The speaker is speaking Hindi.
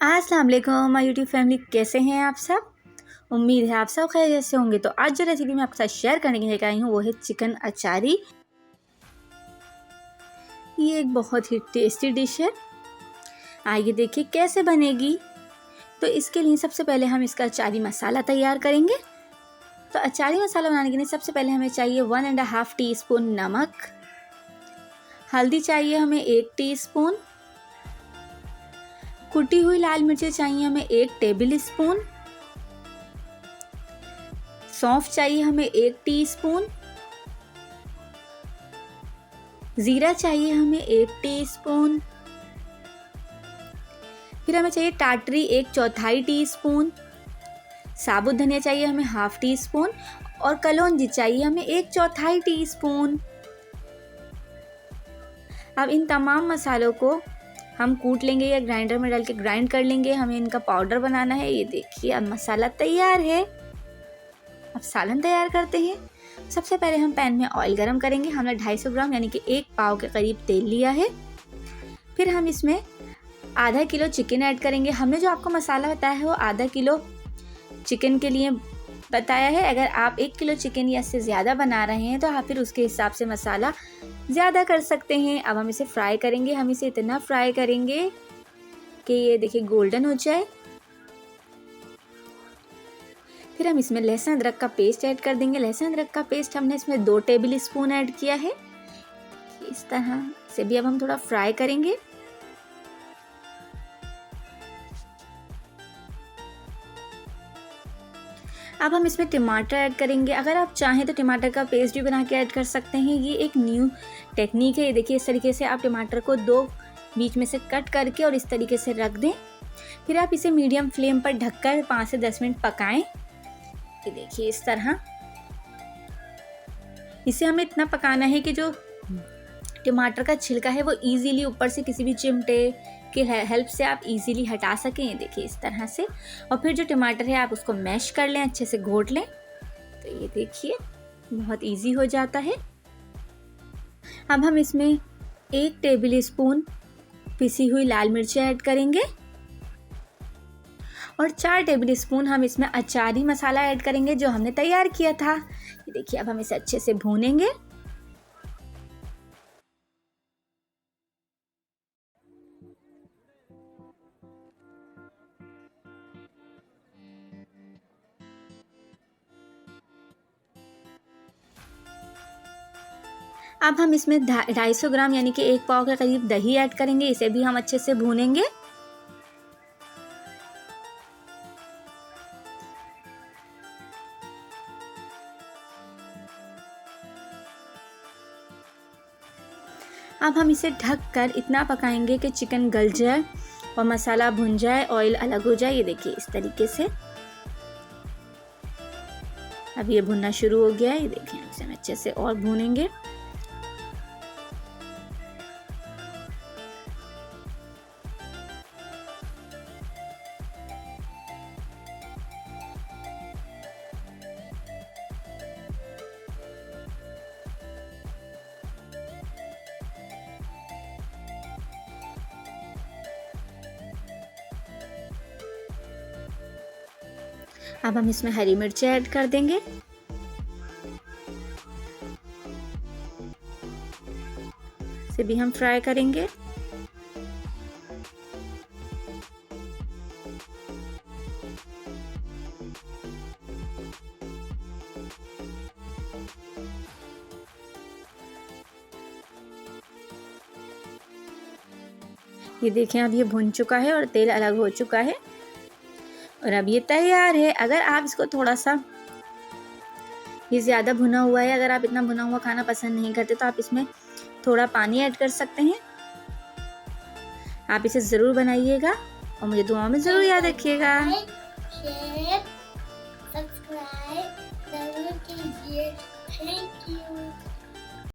अस्सलाम वालेकुम माय यूट्यूब फैमिली, कैसे हैं आप सब। उम्मीद है आप सब खैरियत से होंगे। तो आज जो रेसिपी मैं आपके साथ शेयर करने के लिए आई हूँ वो है चिकन अचारी। ये एक बहुत ही टेस्टी डिश है। आइए देखिए कैसे बनेगी। तो इसके लिए सबसे पहले हम इसका अचारी मसाला तैयार करेंगे। तो अचारी मसाला बनाने के लिए सबसे पहले हमें चाहिए 1.5 टीस्पून नमक, हल्दी चाहिए हमें 1 टीस्पून, कुटी हुई लाल मिर्चें चाहिए हमें 1 टेबल स्पून, सौंफ चाहिए हमें 1 टीस्पून, जीरा चाहिए हमें 1 टीस्पून, फिर हमें चाहिए टाटरी 1/4 टीस्पून, साबुत धनिया चाहिए हमें ½ टीस्पून और कलौंजी चाहिए हमें 1/4 टीस्पून। अब इन तमाम मसालों को हम कूट लेंगे या ग्राइंडर में डाल के ग्राइंड कर लेंगे। हमें इनका पाउडर बनाना है। ये देखिए अब मसाला तैयार है। अब सालन तैयार करते हैं। सबसे पहले हम पैन में ऑयल गरम करेंगे। हमने 250 ग्राम यानी कि 1 पाव के करीब तेल लिया है। फिर हम इसमें आधा किलो चिकन ऐड करेंगे। हमने जो आपको मसाला बताया है वो आधा किलो चिकन के लिए बताया है। अगर आप 1 किलो चिकन या इससे ज़्यादा बना रहे हैं तो आप फिर उसके हिसाब से मसाला ज़्यादा कर सकते हैं। अब हम इसे फ्राई करेंगे। हम इसे इतना फ्राई करेंगे कि ये देखिए गोल्डन हो जाए। फिर हम इसमें लहसुन अदरक का पेस्ट ऐड कर देंगे। लहसुन अदरक का पेस्ट हमने इसमें 2 टेबल स्पून ऐड किया है। इस तरह से भी अब हम थोड़ा फ्राई करेंगे। अब हम इसमें टमाटर ऐड करेंगे। अगर आप चाहें तो टमाटर का पेस्ट भी बना के ऐड कर सकते हैं। ये एक न्यू टेक्निक है। ये देखिए इस तरीके से आप टमाटर को 2 बीच में से कट करके और इस तरीके से रख दें। फिर आप इसे मीडियम फ्लेम पर ढककर 5 से 10 मिनट पकाएं। ये देखिए इस तरह इसे हमें इतना पकाना है कि जो टमाटर का छिलका है वो इजीली ऊपर से किसी भी चिमटे की हेल्प से आप इजीली हटा सकें। ये देखिए इस तरह से। और फिर जो टमाटर है आप उसको मैश कर लें, अच्छे से घोट लें। तो ये देखिए बहुत इजी हो जाता है। अब हम इसमें 1 टेबल स्पून पिसी हुई लाल मिर्चें ऐड करेंगे और 4 टेबल स्पून हम इसमें अचारी मसाला ऐड करेंगे जो हमने तैयार किया था। ये देखिए अब हम इसे अच्छे से भूनेंगे। अब हम इसमें 250 ग्राम यानी कि 1 पाव के करीब दही ऐड करेंगे। इसे भी हम अच्छे से भूनेंगे। अब हम इसे ढककर इतना पकाएंगे कि चिकन गल जाए और मसाला भुन जाए, ऑयल अलग हो जाए। ये देखिए इस तरीके से। अब ये भुनना शुरू हो गया है। ये देखिए इसे हम अच्छे से और भूनेंगे। अब हम इसमें हरी मिर्ची ऐड कर देंगे। इसे भी हम फ्राई करेंगे। ये देखें अब ये भुन चुका है और तेल अलग हो चुका है और अब ये तैयार है। अगर आप इसको थोड़ा सा ये ज़्यादा भुना हुआ है, अगर आप इतना भुना हुआ खाना पसंद नहीं करते तो आप इसमें थोड़ा पानी ऐड कर सकते हैं। आप इसे ज़रूर बनाइएगा और मुझे दुआओं में ज़रूर याद रखिएगा। सब्सक्राइब ज़रूर कीजिए। Thank you.